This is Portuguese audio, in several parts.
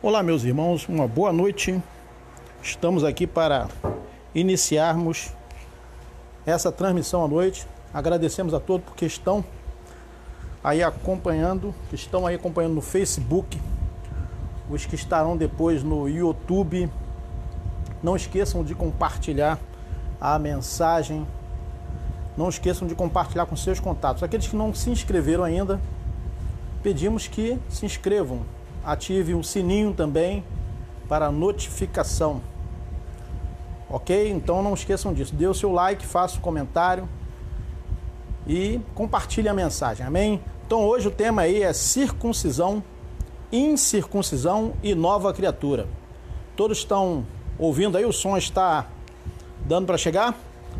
Olá, meus irmãos, uma boa noite. Estamos aqui para iniciarmos essa transmissão à noite. Agradecemos a todos porque estão aí acompanhando no Facebook, os que estarão depois no YouTube. Não esqueçam de compartilhar a mensagem. Não esqueçam de compartilhar com seus contatos. Aqueles que não se inscreveram ainda, pedimos que se inscrevam. Ative o sininho também para notificação. Ok? Então não esqueçam disso. Dê o seu like, faça o comentário e compartilhe a mensagem. Amém? Então hoje o tema aí é circuncisão, incircuncisão e nova criatura. Todos estão ouvindo aí? O som está dando para chegar?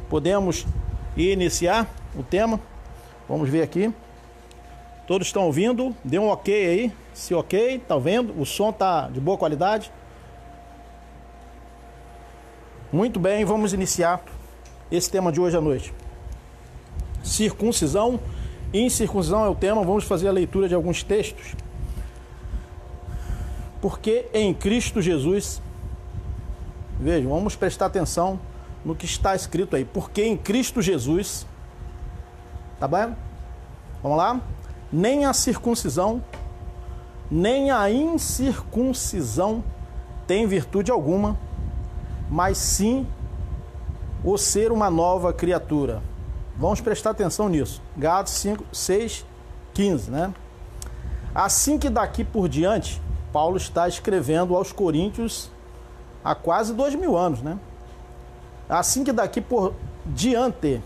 Podemos iniciar o tema? Vamos ver aqui. Todos estão ouvindo? Dê um ok aí. Se ok, tá vendo? O som tá de boa qualidade. Muito bem, vamos iniciar esse tema de hoje à noite. Circuncisão, incircuncisão é o tema. Vamos fazer a leitura de alguns textos. Porque em Cristo Jesus, vejam, vamos prestar atenção no que está escrito aí. Porque em Cristo Jesus, tá bem? Vamos lá? Nem a circuncisão, nem a incircuncisão tem virtude alguma, mas sim o ser uma nova criatura. Vamos prestar atenção nisso. Gálatas 5, 6, 15, né? Assim que daqui por diante, Paulo está escrevendo aos Coríntios há quase 2000 anos, né? Assim que daqui por diante,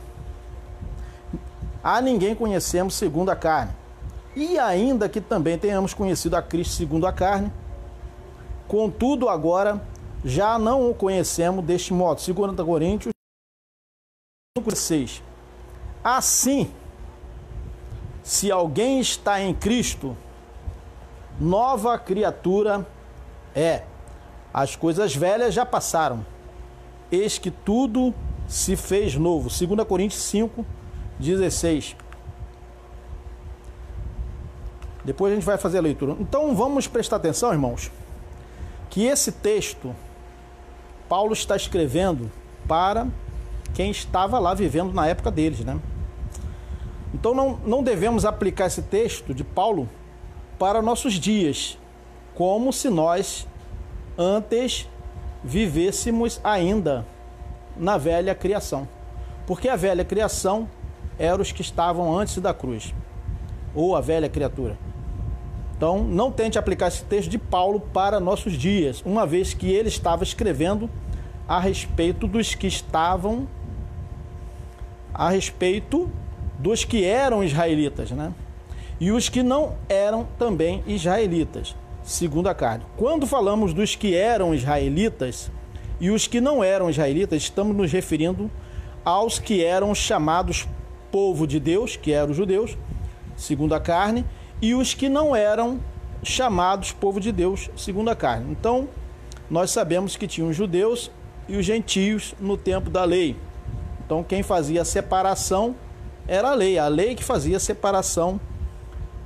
a ninguém conhecemos segundo a carne. E ainda que também tenhamos conhecido a Cristo segundo a carne, contudo agora já não o conhecemos deste modo. 2 Coríntios 5:6. Assim, se alguém está em Cristo, nova criatura é. As coisas velhas já passaram, eis que tudo se fez novo. 2 Coríntios 5:16. Depois a gente vai fazer a leitura. Então vamos prestar atenção, irmãos, que esse texto Paulo está escrevendo para quem estava lá vivendo na época deles, né? Então não devemos aplicar esse texto de Paulo para nossos dias, como se nós antes vivêssemos ainda na velha criação. Porque a velha criação eram os que estavam antes da cruz, ou a velha criatura. Então, não tente aplicar esse texto de Paulo para nossos dias, uma vez que ele estava escrevendo a respeito dos que estavam, a respeito dos que eram israelitas, né? E os que não eram também israelitas, segundo a carne. Quando falamos dos que eram israelitas e os que não eram israelitas, estamos nos referindo aos que eram chamados povo de Deus, que eram os judeus, segundo a carne, e os que não eram chamados povo de Deus segundo a carne. Então, nós sabemos que tinham os judeus e os gentios no tempo da lei. Então, quem fazia a separação era a lei que fazia a separação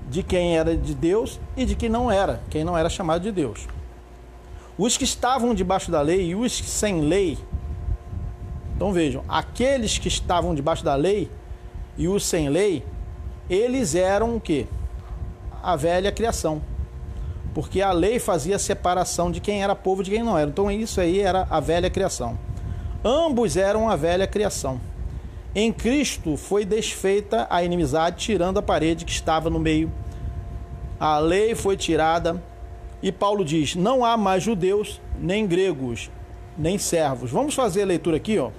de quem era de Deus e de quem não era chamado de Deus. Os que estavam debaixo da lei e os sem lei. Então, vejam, aqueles que estavam debaixo da lei e os sem lei, eles eram o quê? A velha criação, porque a lei fazia a separação de quem era povo e de quem não era. Então isso aí era a velha criação. Ambos eram a velha criação. Em Cristo foi desfeita a inimizade, tirando a parede que estava no meio. A lei foi tirada e Paulo diz: não há mais judeus, nem gregos, nem servos. Vamos fazer a leitura aqui, ó.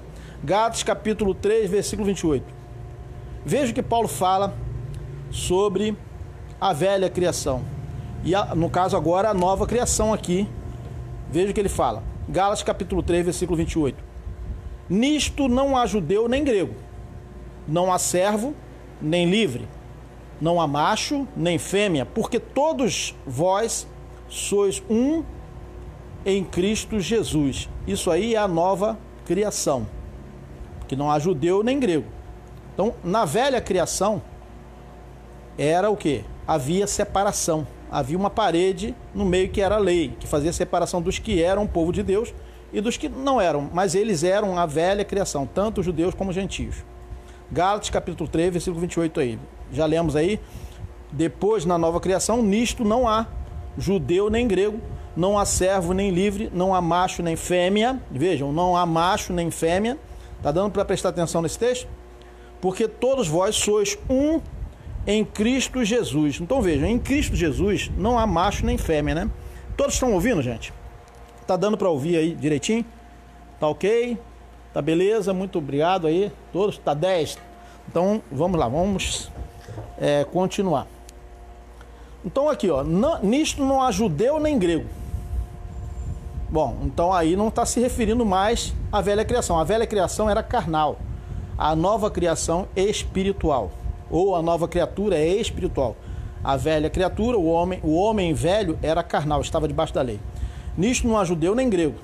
Gálatas capítulo 3, versículo 28. Veja o que Paulo fala sobre a velha criação. E no caso agora a nova criação aqui. Veja o que ele fala. Gálatas capítulo 3, versículo 28. Nisto não há judeu nem grego, não há servo nem livre, não há macho nem fêmea, porque todos vós sois um em Cristo Jesus. Isso aí é a nova criação, que não há judeu nem grego. Então, na velha criação, era o quê? Havia separação. havia uma parede no meio que era a lei, que fazia a separação dos que eram povo de Deus e dos que não eram, mas eles eram a velha criação, tanto judeus como gentios. Gálatas capítulo 3, versículo 28 aí. Já lemos aí. Depois, na nova criação, nisto não há judeu nem grego, não há servo nem livre, não há macho nem fêmea. Vejam, não há macho nem fêmea. Está dando para prestar atenção nesse texto? Porque todos vós sois um em Cristo Jesus. Então vejam, em Cristo Jesus não há macho nem fêmea, né? Todos estão ouvindo, gente? Tá dando para ouvir aí direitinho? Tá ok? Tá beleza? Muito obrigado aí. Todos? Tá 10? Então vamos lá, vamos continuar. Então aqui, ó, nisto não há judeu nem grego. Bom, então aí não está se referindo mais à velha criação. A velha criação era carnal. A nova criação é espiritual. Ou a nova criatura é espiritual. A velha criatura, o homem velho, era carnal, estava debaixo da lei. Nisto não há judeu nem grego.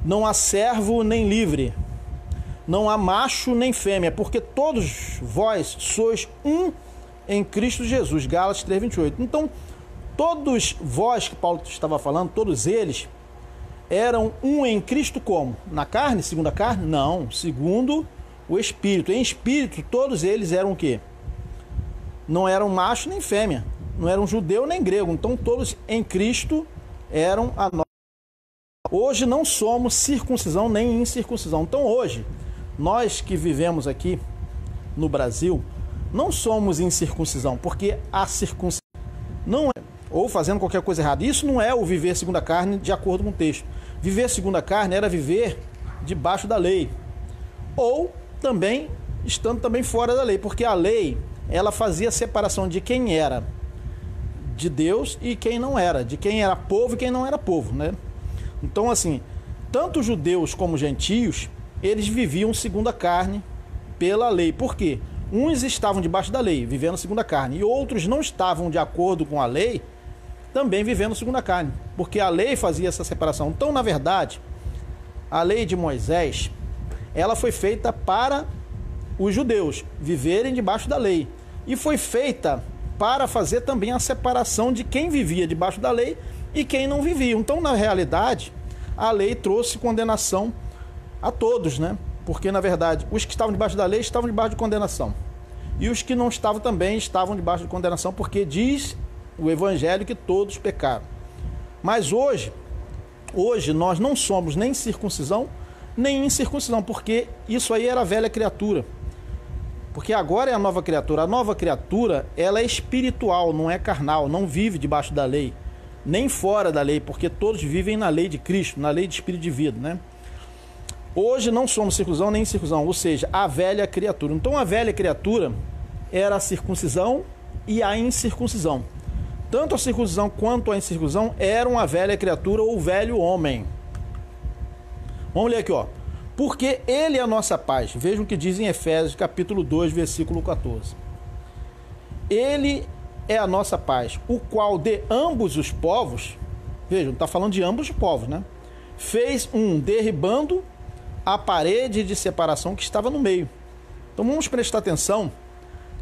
Não há servo nem livre. Não há macho nem fêmea, porque todos vós sois um em Cristo Jesus. Gálatas 3:28. Então, todos vós que Paulo estava falando, todos eles eram um em Cristo como? Na carne, segundo a carne? Não, segundo o Espírito. Em Espírito, todos eles eram o quê? Não eram macho nem fêmea, não eram judeu nem grego. Então, todos em Cristo eram a nova. Hoje não somos circuncisão nem incircuncisão. Então, hoje, nós que vivemos aqui no Brasil, não somos incircuncisão, porque a circuncisão não é, ou fazendo qualquer coisa errada. Isso não é o viver segundo a carne de acordo com o texto. Viver segundo a carne era viver debaixo da lei, ou também estando também fora da lei, porque a lei, ela fazia a separação de quem era de Deus e quem não era, de quem era povo e quem não era povo, né? Então, assim, tanto judeus como gentios, eles viviam segundo a carne pela lei. Por quê? Uns estavam debaixo da lei, vivendo segundo a carne, e outros não estavam de acordo com a lei, também vivendo segundo a carne, porque a lei fazia essa separação. Então, na verdade, a lei de Moisés, ela foi feita para os judeus viverem debaixo da lei, e foi feita para fazer também a separação de quem vivia debaixo da lei e quem não vivia. Então, na realidade, a lei trouxe condenação a todos, né? Porque, na verdade, os que estavam debaixo da lei estavam debaixo de condenação. E os que não estavam também estavam debaixo de condenação, porque diz o Evangelho que todos pecaram. Mas hoje nós não somos nem circuncisão, nem incircuncisão, porque isso aí era a velha criatura. Porque agora é a nova criatura. A nova criatura, ela é espiritual, não é carnal, não vive debaixo da lei, nem fora da lei, porque todos vivem na lei de Cristo, na lei de espírito de vida, né? Hoje não somos circuncisão nem incircuncisão, ou seja, a velha criatura. Então a velha criatura era a circuncisão e a incircuncisão. Tanto a circuncisão quanto a incircuncisão eram a velha criatura ou o velho homem. Vamos ler aqui, ó. Porque ele é a nossa paz. Vejam o que diz em Efésios capítulo 2, versículo 14. Ele é a nossa paz, o qual de ambos os povos, vejam, está falando de ambos os povos, né? Fez derribando a parede de separação que estava no meio. Então vamos prestar atenção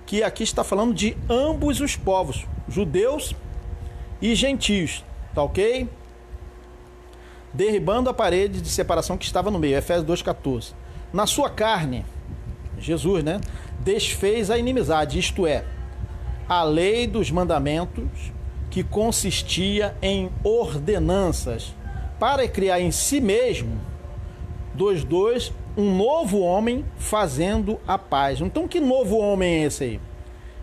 que aqui está falando de ambos os povos, judeus e gentios, tá ok? Derribando a parede de separação que estava no meio, Efésios 2,14. Na sua carne, Jesus, né, desfez a inimizade, isto é, a lei dos mandamentos, que consistia em ordenanças, para criar em si mesmo dos dois um novo homem, fazendo a paz. Então, que novo homem é esse aí?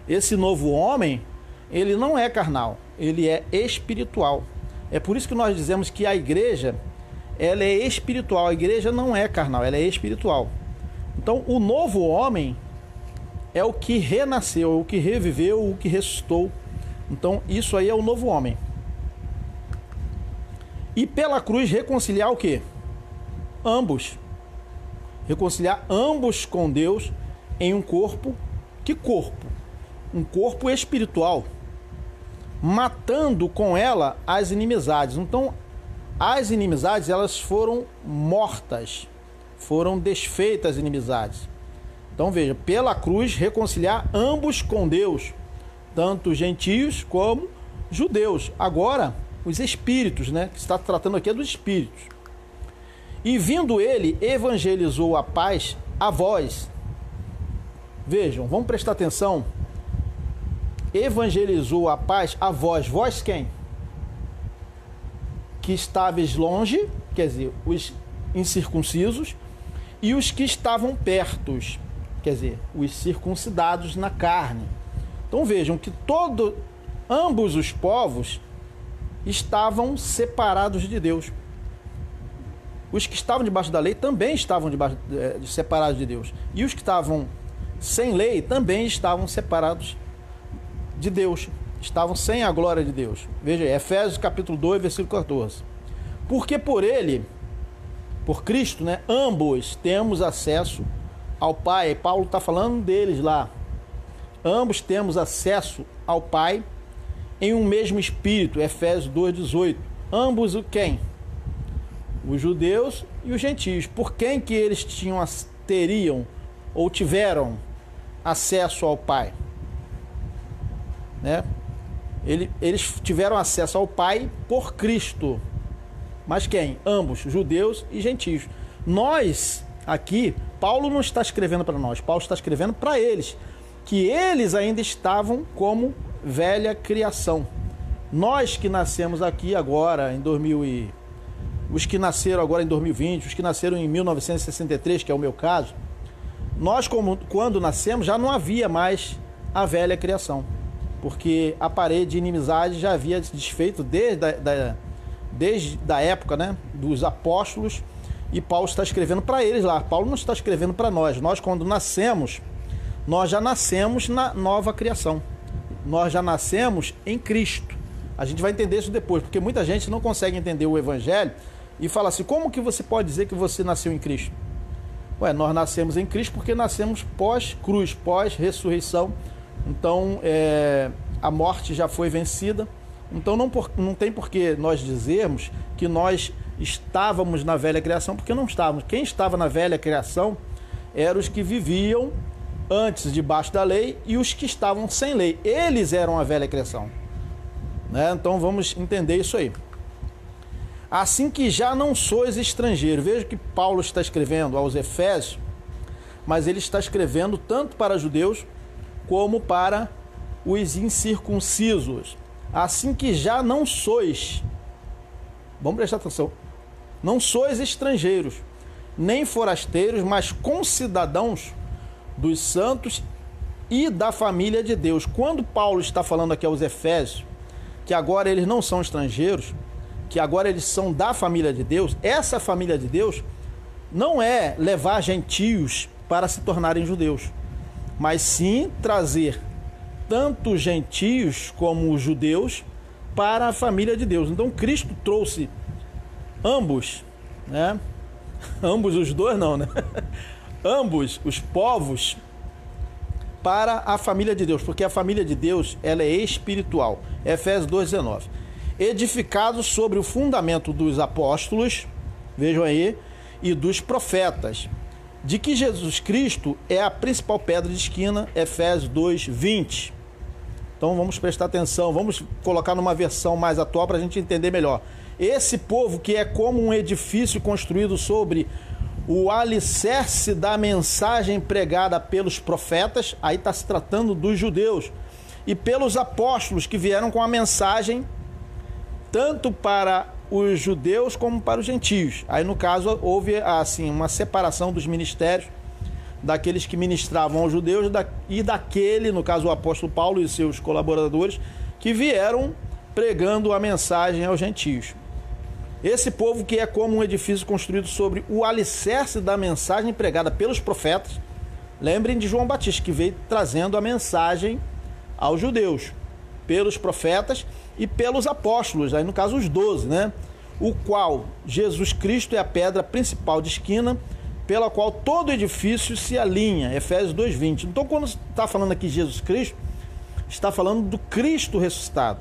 Esse novo homem, ele não é carnal, ele é espiritual. É por isso que nós dizemos que a igreja, ela é espiritual. A igreja não é carnal, ela é espiritual. Então, o novo homem é o que renasceu, o que reviveu, o que ressuscitou. Então, isso aí é o novo homem. E pela cruz reconciliar o quê? Ambos. Reconciliar ambos com Deus em um corpo. Que corpo? Um corpo espiritual. Matando com ela as inimizades. Então, as inimizades, elas foram mortas. Foram desfeitas as inimizades. Então, veja, pela cruz reconciliar ambos com Deus. Tanto gentios como judeus. Agora, os espíritos, né? Que está tratando aqui é dos espíritos. E vindo ele, evangelizou a paz a vós. Vejam, vamos prestar atenção. Evangelizou a paz a vós. Vós quem? Que estáveis longe, quer dizer, os incircuncisos, e os que estavam perto, quer dizer, os circuncidados na carne. Então vejam que ambos os povos estavam separados de Deus. Os que estavam debaixo da lei também estavam separados de Deus. E os que estavam sem lei também estavam separados de Deus. Estavam sem a glória de Deus. Veja aí, Efésios capítulo 2, versículo 14. Porque por ele, por Cristo, né, ambos temos acesso ao Pai. Paulo está falando deles lá. Ambos temos acesso ao Pai em um mesmo Espírito. Efésios 2, 18. Ambos o quem? Os judeus e os gentios. Por quem que eles teriam ou tiveram acesso ao Pai? Né? Eles tiveram acesso ao Pai por Cristo. Mas quem? Ambos, judeus e gentios. Nós, aqui, Paulo não está escrevendo para nós, Paulo está escrevendo para eles, que eles ainda estavam como velha criação. Nós que nascemos aqui agora, os que nasceram agora em 2020, os que nasceram em 1963, que é o meu caso, nós, quando nascemos, já não havia mais a velha criação, porque a parede de inimizade já havia se desfeito desde a época, né, dos apóstolos, e Paulo está escrevendo para eles lá. Paulo não está escrevendo para nós. Nós, quando nascemos, nós já nascemos na nova criação. Nós já nascemos em Cristo. A gente vai entender isso depois, porque muita gente não consegue entender o Evangelho e fala assim, como que você pode dizer que você nasceu em Cristo? Ué, nós nascemos em Cristo porque nascemos pós-cruz, pós-ressurreição. Então, a morte já foi vencida. Então, não tem por que nós dizermos que nós estávamos na velha criação, porque não estávamos. Quem estava na velha criação eram os que viviam antes debaixo da lei e os que estavam sem lei. Eles eram a velha criação. Né? Então, vamos entender isso aí. Assim que já não sois estrangeiros. Veja que Paulo está escrevendo aos Efésios, mas ele está escrevendo tanto para judeus como para os incircuncisos. Assim que já não sois, vamos prestar atenção, não sois estrangeiros, nem forasteiros, mas concidadãos dos santos e da família de Deus. Quando Paulo está falando aqui aos Efésios, que agora eles não são estrangeiros, que agora eles são da família de Deus, essa família de Deus não é levar gentios para se tornarem judeus, mas sim trazer tanto os gentios como os judeus para a família de Deus. Então Cristo trouxe ambos, né? Ambos os dois não, né? Ambos os povos para a família de Deus, porque a família de Deus, ela é espiritual. Efésios 2:19. Edificados sobre o fundamento dos apóstolos, vejam aí, e dos profetas, de que Jesus Cristo é a principal pedra de esquina. Efésios 2:20. Então vamos prestar atenção, vamos colocar numa versão mais atual para a gente entender melhor. Esse povo que é como um edifício construído sobre o alicerce da mensagem pregada pelos profetas, aí está se tratando dos judeus, e pelos apóstolos que vieram com a mensagem tanto para os judeus como para os gentios. Aí no caso houve assim uma separação dos ministérios, daqueles que ministravam aos judeus e daquele, no caso o apóstolo Paulo e seus colaboradores, que vieram pregando a mensagem aos gentios. Esse povo que é como um edifício construído sobre o alicerce da mensagem pregada pelos profetas. Lembrem de João Batista, que veio trazendo a mensagem aos judeus, pelos profetas e pelos apóstolos, aí no caso os 12, né? O qual Jesus Cristo é a pedra principal de esquina, pela qual todo edifício se alinha. Efésios 2:20. Então, quando está falando aqui Jesus Cristo, está falando do Cristo ressuscitado.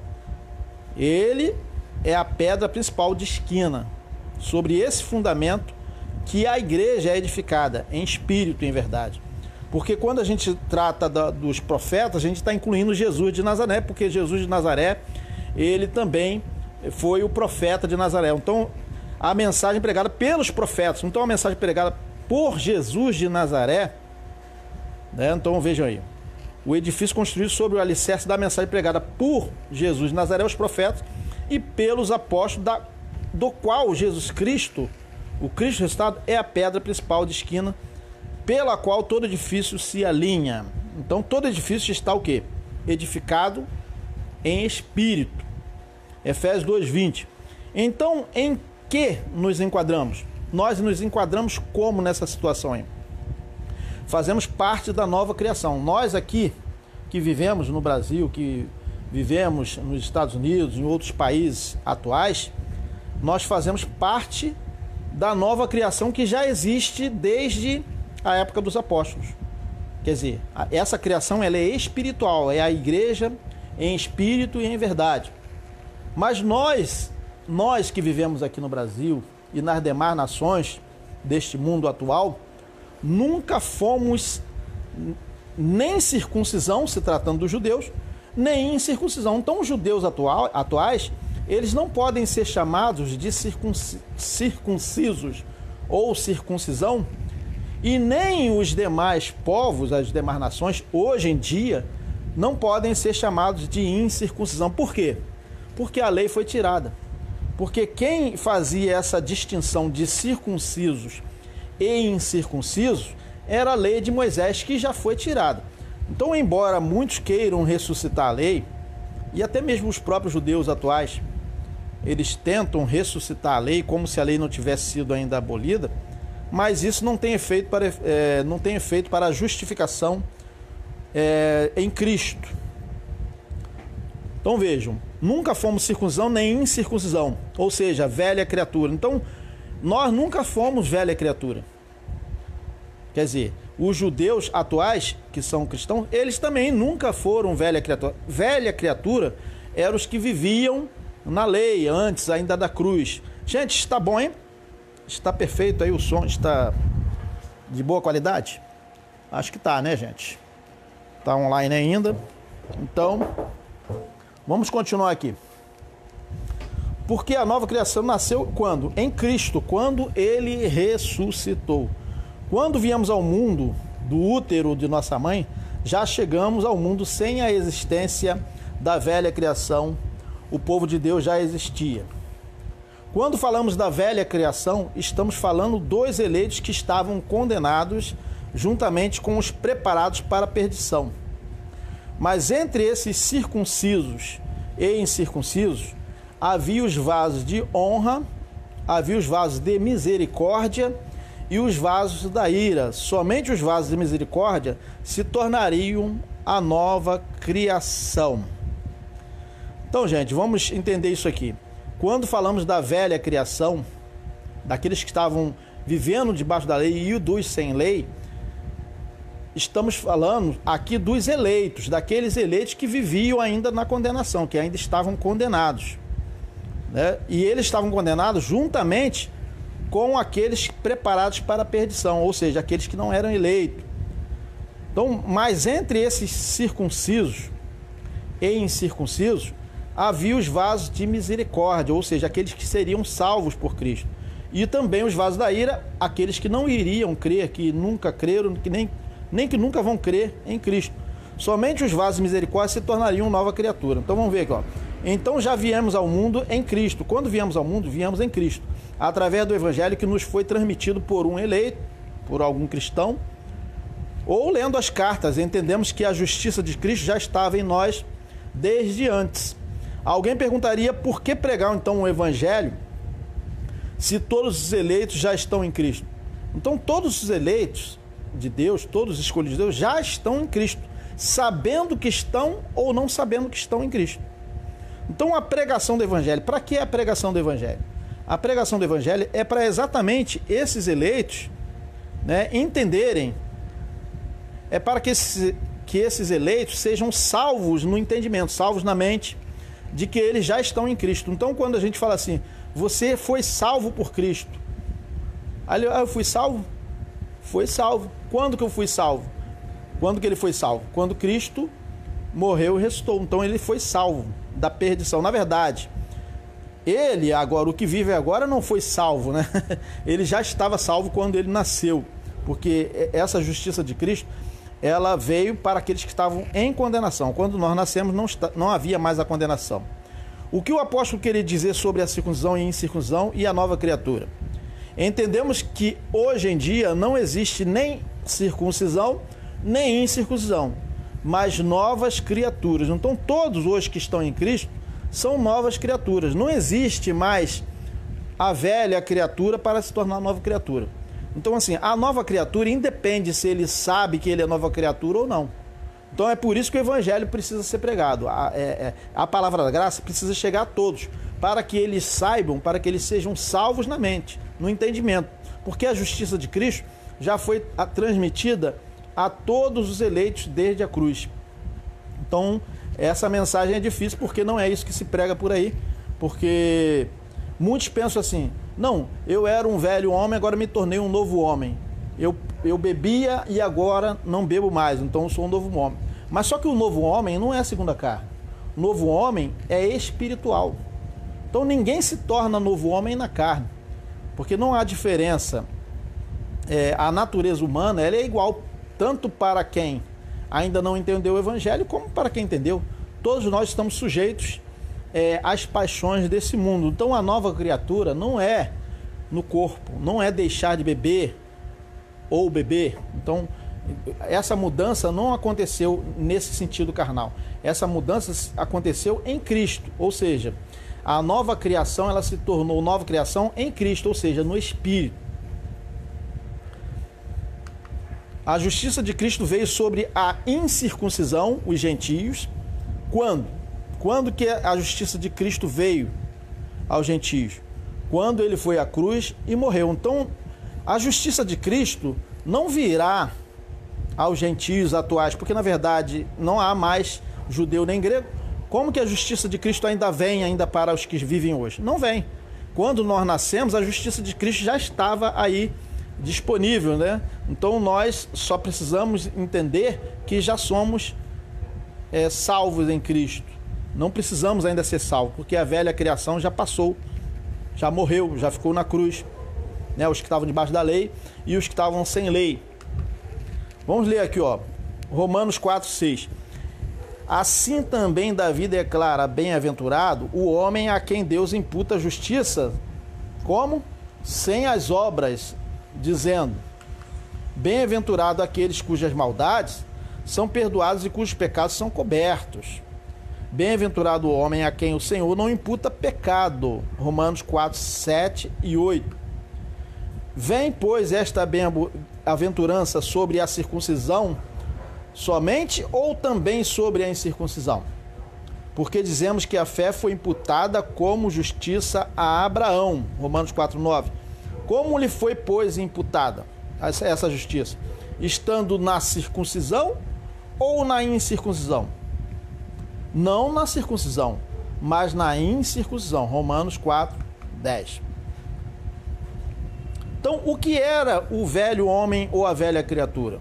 Ele é a pedra principal de esquina. Sobre esse fundamento que a igreja é edificada, em espírito e em verdade. Porque quando a gente trata dos profetas, a gente está incluindo Jesus de Nazaré, porque Jesus de Nazaré ele também foi o profeta de Nazaré. Então, a mensagem pregada pelos profetas, então a mensagem pregada por Jesus de Nazaré, né? Então vejam aí, o edifício construído sobre o alicerce da mensagem pregada por Jesus de Nazaré, os profetas, e pelos apóstolos, do qual Jesus Cristo, o Cristo ressuscitado, é a pedra principal de esquina, pela qual todo edifício se alinha. Então todo edifício está o quê? Edificado em espírito. Efésios 2:20. Então, em que nos enquadramos? Nós nos enquadramos como nessa situação aí? Fazemos parte da nova criação. Nós aqui, que vivemos no Brasil, que vivemos nos Estados Unidos, em outros países atuais, nós fazemos parte da nova criação que já existe desde a época dos apóstolos. Quer dizer, essa criação ela é espiritual, é a igreja em espírito e em verdade. Mas nós que vivemos aqui no Brasil e nas demais nações deste mundo atual, nunca fomos nem circuncisão, se tratando dos judeus, nem incircuncisão. Então os judeus atuais, eles não podem ser chamados de circuncisos ou circuncisão, e nem os demais povos, as demais nações, hoje em dia, não podem ser chamados de incircuncisão. Por quê? Porque a lei foi tirada. Porque quem fazia essa distinção de circuncisos e incircuncisos era a lei de Moisés, que já foi tirada. Então, embora muitos queiram ressuscitar a lei, e até mesmo os próprios judeus atuais, eles tentam ressuscitar a lei como se a lei não tivesse sido ainda abolida, mas isso não tem efeito para a justificação em Cristo. Então vejam, nunca fomos circuncisão nem incircuncisão, ou seja, velha criatura. Então, nós nunca fomos velha criatura. Quer dizer, os judeus atuais, que são cristãos, eles também nunca foram velha criatura. Velha criatura eram os que viviam na lei, antes ainda da cruz. Gente, está bom, hein? Está perfeito aí, o som está de boa qualidade? Acho que está, né, gente? Está online ainda. Então, vamos continuar aqui. Porque a nova criação nasceu quando? Em Cristo, quando Ele ressuscitou. Quando viemos ao mundo do útero de nossa mãe, já chegamos ao mundo sem a existência da velha criação. O povo de Deus já existia. Quando falamos da velha criação, estamos falando dos eleitos que estavam condenados juntamente com os preparados para a perdição. Mas entre esses circuncisos e incircuncisos, havia os vasos de honra, havia os vasos de misericórdia e os vasos da ira. Somente os vasos de misericórdia se tornariam a nova criação. Então, gente, vamos entender isso aqui. Quando falamos da velha criação, daqueles que estavam vivendo debaixo da lei e dos sem lei, estamos falando aqui dos eleitos, daqueles eleitos que viviam ainda na condenação, que ainda estavam condenados, né? E eles estavam condenados juntamente com aqueles preparados para a perdição, ou seja, aqueles que não eram eleitos. Então, mas entre esses circuncisos e incircuncisos, havia os vasos de misericórdia, ou seja, aqueles que seriam salvos por Cristo. E também os vasos da ira, aqueles que não iriam crer, que nunca creram, que nem que nunca vão crer em Cristo. Somente os vasos de misericórdia se tornariam nova criatura. Então vamos ver aqui, ó. Então já viemos ao mundo em Cristo. Quando viemos ao mundo, viemos em Cristo, através do evangelho que nos foi transmitido por um eleito, por algum cristão, ou lendo as cartas, entendemos que a justiça de Cristo já estava em nós desde antes. Alguém perguntaria por que pregar então o evangelho se todos os eleitos já estão em Cristo? Então todos os eleitos de Deus, todos os escolhidos de Deus já estão em Cristo, sabendo que estão ou não sabendo que estão em Cristo. Então a pregação do evangelho, para que é a pregação do evangelho? A pregação do evangelho é para exatamente esses eleitos, né, entenderem, é para que esses eleitos sejam salvos no entendimento, salvos na mente, de que eles já estão em Cristo. Então quando a gente fala assim, você foi salvo por Cristo. Aí eu fui salvo? Foi salvo. Quando que eu fui salvo? Quando que ele foi salvo? Quando Cristo morreu e ressuscitou. Então ele foi salvo. da perdição. Na verdade, ele agora, o que vive agora não foi salvo, né? Ele já estava salvo quando ele nasceu, porque essa justiça de Cristo, ela veio para aqueles que estavam em condenação. Quando nós nascemos, não havia mais a condenação. O que o apóstolo queria dizer sobre a circuncisão e incircuncisão e a nova criatura? Entendemos que hoje em dia não existe nem circuncisão, nem incircuncisão, mas novas criaturas. Então todos hoje que estão em Cristo são novas criaturas. Não existe mais a velha criatura para se tornar nova criatura. Então assim, a nova criatura independe se ele sabe que ele é nova criatura ou não. Então é por isso que o evangelho precisa ser pregado. A palavra da graça precisa chegar a todos, para que eles saibam, para que eles sejam salvos na mente, no entendimento. Porque a justiça de Cristo já foi transmitida a todos os eleitos desde a cruz. Então essa mensagem é difícil, porque não é isso que se prega por aí. Porque muitos pensam assim: não, eu era um velho homem, agora me tornei um novo homem. Eu bebia e agora não bebo mais, então eu sou um novo homem. Mas só que o novo homem não é a segunda carne. O novo homem é espiritual. Então ninguém se torna novo homem na carne, porque não há diferença. A natureza humana, ela é igual tanto para quem ainda não entendeu o evangelho, como para quem entendeu. Todos nós estamos sujeitos às paixões desse mundo. Então a nova criatura não é no corpo, não é deixar de beber ou beber. Então essa mudança não aconteceu nesse sentido carnal. Essa mudança aconteceu em Cristo, ou seja, a nova criação, ela se tornou nova criação em Cristo, ou seja, no Espírito. A justiça de Cristo veio sobre a incircuncisão, os gentios. Quando? Quando que a justiça de Cristo veio aos gentios? Quando ele foi à cruz e morreu. Então, a justiça de Cristo não virá aos gentios atuais, porque na verdade não há mais judeu nem grego. Como que a justiça de Cristo ainda vem ainda para os que vivem hoje? Não vem. Quando nós nascemos, a justiça de Cristo já estava aí disponível, né? Então nós só precisamos entender que já somos salvos em Cristo. Não precisamos ainda ser salvos, porque a velha criação já passou, já morreu, já ficou na cruz, né? Os que estavam debaixo da lei e os que estavam sem lei. Vamos ler aqui, ó, Romanos 4:6. Assim também Davi declara: bem-aventurado o homem a quem Deus imputa justiça, como? Sem as obras, dizendo: bem-aventurado aqueles cujas maldades são perdoadas e cujos pecados são cobertos. Bem-aventurado o homem a quem o Senhor não imputa pecado. Romanos 4:7 e 8. Vem, pois, esta bem-aventurança sobre a circuncisão somente ou também sobre a incircuncisão? Porque dizemos que a fé foi imputada como justiça a Abraão. Romanos 4:9. Como lhe foi, pois, imputada essa justiça? Estando na circuncisão ou na incircuncisão? Não na circuncisão, mas na incircuncisão. Romanos 4:10. Então, o que era o velho homem ou a velha criatura?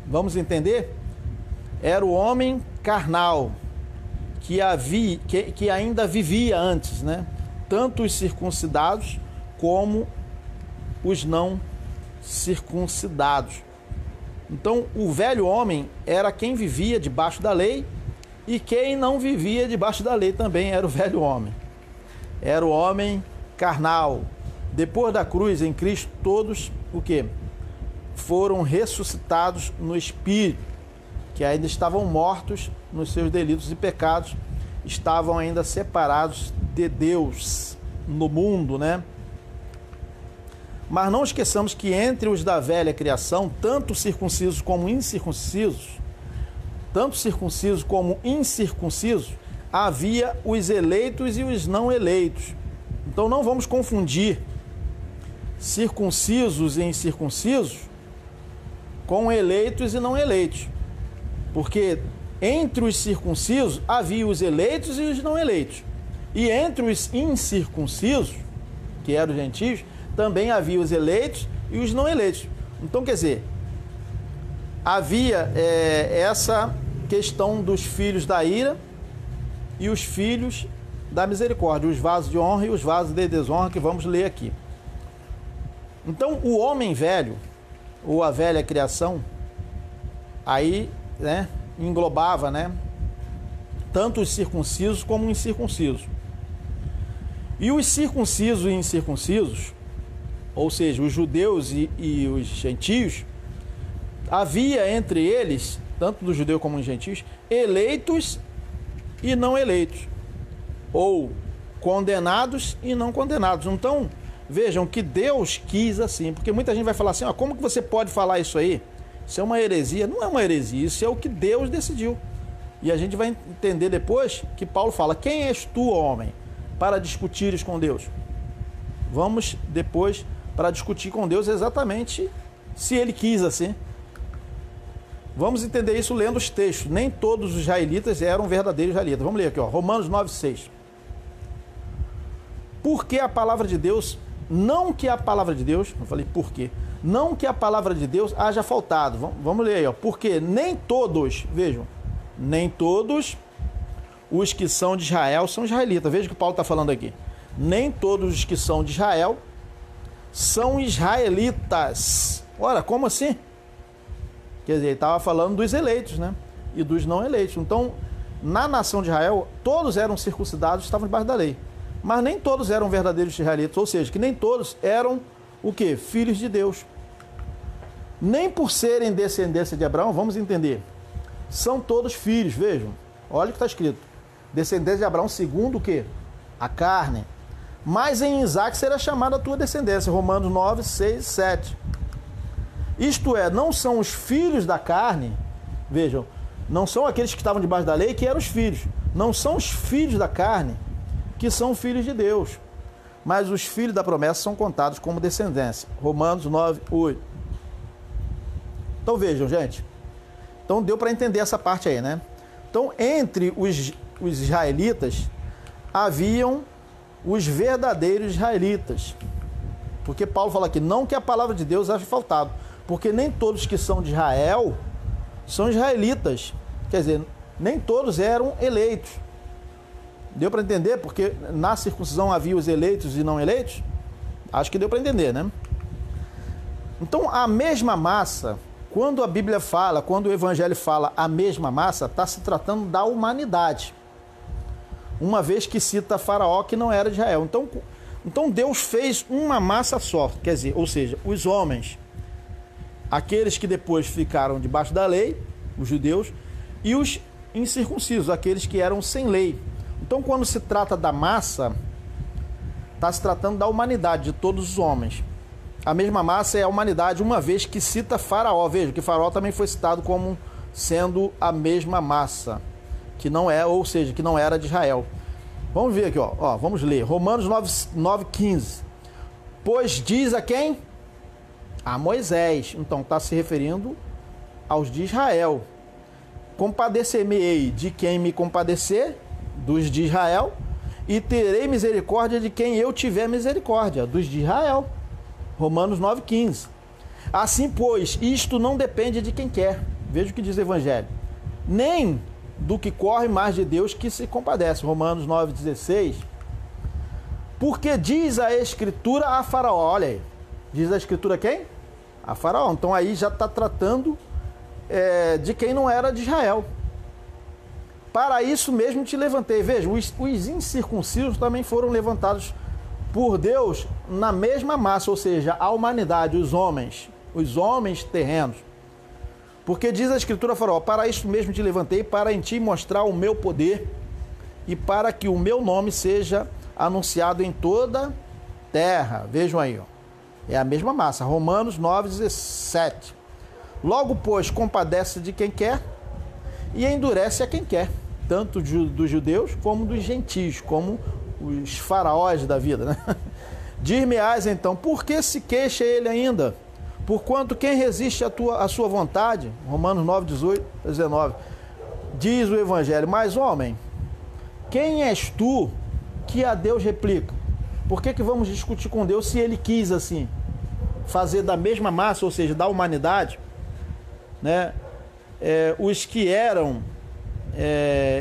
Vamos entender? Era o homem carnal, que ainda vivia antes, né? Tanto os circuncidados como os não circuncidados. Então, o velho homem era quem vivia debaixo da lei, e quem não vivia debaixo da lei também era o velho homem. Era o homem carnal. Depois da cruz, em Cristo, todos o quê? Foram ressuscitados no Espírito, que ainda estavam mortos nos seus delitos e pecados, estavam ainda separados de Deus no mundo, né? Mas não esqueçamos que entre os da velha criação, tanto circuncisos como incircuncisos, havia os eleitos e os não eleitos. Então não vamos confundir circuncisos e incircuncisos com eleitos e não eleitos, porque entre os circuncisos havia os eleitos e os não eleitos, e entre os incircuncisos, que eram os gentios, também havia os eleitos e os não eleitos. Então, quer dizer, havia essa questão dos filhos da ira e os filhos da misericórdia, os vasos de honra e os vasos de desonra, que vamos ler aqui. Então, o homem velho, ou a velha criação, aí, né, englobava, né, tanto os circuncisos como os incircuncisos. E os circuncisos e incircuncisos, ou seja, os judeus e os gentios, havia entre eles, tanto dos judeus como dos gentios, eleitos e não eleitos, ou condenados e não condenados. Então, vejam que Deus quis assim, porque muita gente vai falar assim, ó, como que você pode falar isso aí? Isso é uma heresia. Não é uma heresia, isso é o que Deus decidiu. E a gente vai entender depois que Paulo fala, quem és tu, homem, para discutires com Deus? Vamos depois para discutir com Deus exatamente se ele quis assim. Vamos entender isso lendo os textos. Nem todos os israelitas eram verdadeiros israelitas. Vamos ler aqui, ó, Romanos 9,6. Porque a palavra de Deus, não que a palavra de Deus, eu falei por quê? Não que a palavra de Deus haja faltado. Vamos ler aí, ó. Porque nem todos, vejam, nem todos os que são de Israel são israelitas. Veja o que Paulo está falando aqui. Nem todos os que são de Israel são israelitas. Ora, como assim? Quer dizer, ele estava falando dos eleitos, né? E dos não eleitos. Então, na nação de Israel, todos eram circuncidados, estavam debaixo da lei. Mas nem todos eram verdadeiros israelitas, ou seja, que nem todos eram o quê? Filhos de Deus. Nem por serem descendência de Abraão, vamos entender, são todos filhos, vejam, olha o que está escrito. Descendência de Abraão segundo o quê? A carne. Mas em Isaac será chamada a tua descendência, Romanos 9, 6, 7. Isto é, não são os filhos da carne, vejam, não são aqueles que estavam debaixo da lei que eram os filhos. Não são os filhos da carne que são filhos de Deus, mas os filhos da promessa são contados como descendência. Romanos 9, 8. Então vejam, gente. Então deu para entender essa parte aí, né? Então entre os israelitas haviam os verdadeiros israelitas. Porque Paulo fala aqui, não que a palavra de Deus haja faltado, porque nem todos que são de Israel são israelitas. Quer dizer, nem todos eram eleitos. Deu para entender? Porque na circuncisão havia os eleitos e não eleitos? Acho que deu para entender, né? Então, a mesma massa, quando a Bíblia fala, quando o Evangelho fala a mesma massa, está se tratando da humanidade. Uma vez que cita Faraó, que não era de Israel. Então Deus fez uma massa só, quer dizer, ou seja, os homens, aqueles que depois ficaram debaixo da lei, os judeus, e os incircuncisos, aqueles que eram sem lei. Então, quando se trata da massa, está se tratando da humanidade, de todos os homens. A mesma massa é a humanidade, uma vez que cita Faraó. Veja que Faraó também foi citado como sendo a mesma massa, que não é, ou seja, que não era de Israel. Vamos ver aqui, ó, vamos ler. Romanos 9,15. Pois diz a quem? A Moisés. Então, está se referindo aos de Israel. Compadecer-me-ei de quem me compadecer, dos de Israel, e terei misericórdia de quem eu tiver misericórdia, dos de Israel. Romanos 9,15. Assim, pois, isto não depende de quem quer. Veja o que diz o Evangelho. Nem do que corre mais de Deus que se compadece. Romanos 9,16. Porque diz a Escritura a Faraó. Olha aí. Diz a Escritura quem? A Faraó. Então aí já está tratando de quem não era de Israel. Para isso mesmo te levantei. Veja, os incircuncisos também foram levantados por Deus na mesma massa, ou seja, a humanidade, os homens terrenos. Porque diz a Escritura a Faraó, para isso mesmo te levantei, para em ti mostrar o meu poder e para que o meu nome seja anunciado em toda terra. Vejam aí, ó. É a mesma massa. Romanos 9,17. Logo, pois, compadece de quem quer e endurece a quem quer, tanto dos judeus como dos gentios, como os faraós da vida, né? Dir-me-ás então, por que se queixa ele ainda? Porquanto quem resiste à sua vontade? Romanos 9, 18-19. Diz o Evangelho, mas homem, quem és tu que a Deus replica? Por que vamos discutir com Deus se ele quis assim? Fazer da mesma massa, ou seja, da humanidade, né? Os que eram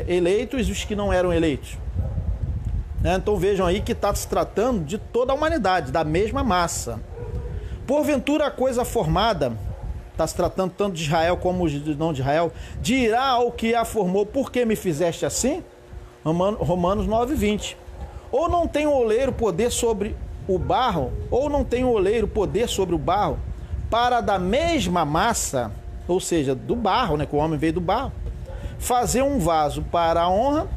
eleitos e os que não eram eleitos. Né? Então vejam aí que está se tratando de toda a humanidade, da mesma massa. Porventura a coisa formada, está se tratando tanto de Israel como de não de Israel, dirá ao que a formou: por que me fizeste assim? Romanos 9:20. Ou não tem o oleiro poder sobre o barro, ou não tem o oleiro poder sobre o barro, para da mesma massa, ou seja, do barro, né, que o homem veio do barro, fazer um vaso para a honra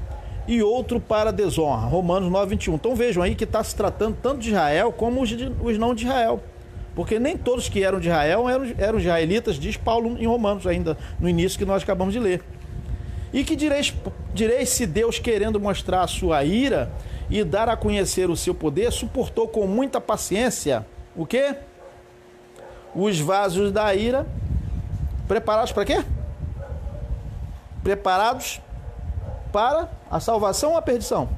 e outro para a desonra. Romanos 9:21. Então vejam aí que está se tratando tanto de Israel como os não de Israel. Porque nem todos que eram de Israel eram israelitas, diz Paulo em Romanos, ainda no início que nós acabamos de ler. E que direis se Deus, querendo mostrar a sua ira e dar a conhecer o seu poder, suportou com muita paciência o quê? Os vasos da ira, preparados para quê? Preparados para a salvação ou a perdição?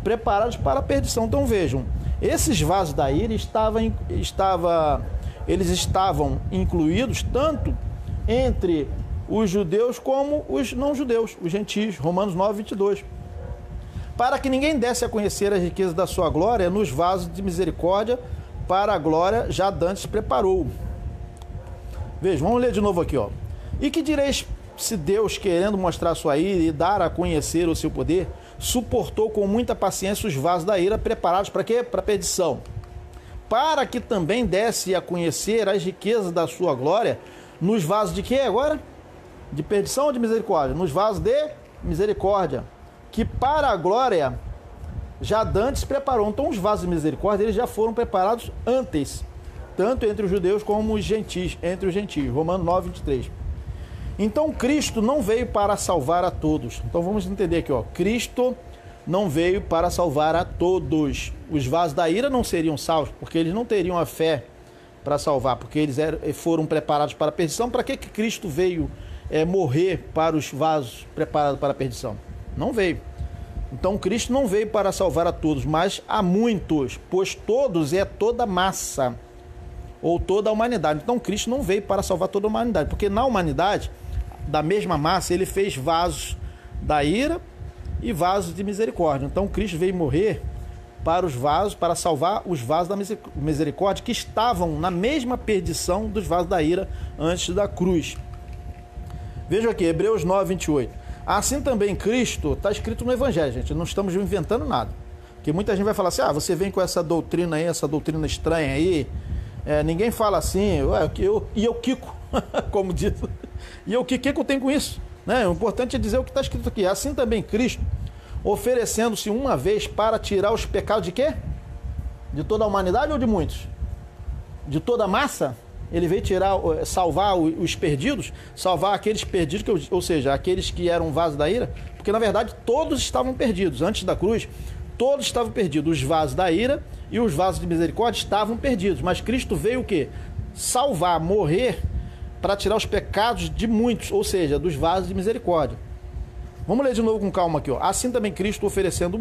Preparados para a perdição. Então vejam, esses vasos da ira eles estavam incluídos tanto entre os judeus como os não-judeus, os gentios. Romanos 9:22. Para que ninguém desse a conhecer as riquezas da sua glória nos vasos de misericórdia, para a glória já dantes preparou. Vejam, vamos ler de novo aqui, ó. E que direis se Deus, querendo mostrar a sua ira e dar a conhecer o seu poder, suportou com muita paciência os vasos da ira preparados para quê? Para a perdição. Para que também desse a conhecer as riquezas da sua glória nos vasos de quê agora? De perdição ou de misericórdia? Nos vasos de misericórdia, que para a glória já dantes preparou. Então os vasos de misericórdia eles já foram preparados antes, tanto entre os judeus como os gentios, entre os gentios. Romanos 9:23. Então Cristo não veio para salvar a todos. Então vamos entender aqui, ó. Cristo não veio para salvar a todos. Os vasos da ira não seriam salvos, porque eles não teriam a fé para salvar, porque eles foram preparados para a perdição. Para que Cristo veio morrer para os vasos preparados para a perdição? Não veio. Então Cristo não veio para salvar a todos, mas a muitos, pois todos é toda massa, ou toda a humanidade. Então Cristo não veio para salvar toda a humanidade, porque na humanidade, da mesma massa, ele fez vasos da ira e vasos de misericórdia. Então Cristo veio morrer para os vasos, para salvar os vasos da misericórdia, que estavam na mesma perdição dos vasos da ira antes da cruz. Veja aqui, Hebreus 9:28. Assim também Cristo, está escrito no Evangelho, gente, não estamos inventando nada. Porque muita gente vai falar assim: você vem com essa doutrina aí, essa doutrina estranha aí, ninguém fala assim, e eu Kiko, como diz, e eu que eu tenho com isso? Né? O importante é dizer o que está escrito aqui. Assim também Cristo, oferecendo-se uma vez para tirar os pecados de quê? De toda a humanidade ou de muitos? De toda a massa? Ele veio salvar os perdidos, salvar aqueles perdidos, ou seja, aqueles que eram vasos da ira, porque na verdade todos estavam perdidos. Antes da cruz, todos estavam perdidos. Os vasos da ira e os vasos de misericórdia estavam perdidos. Mas Cristo veio o quê? Salvar, morrer, para tirar os pecados de muitos, ou seja, dos vasos de misericórdia. Vamos ler de novo com calma aqui, ó. Assim também Cristo, oferecendo-se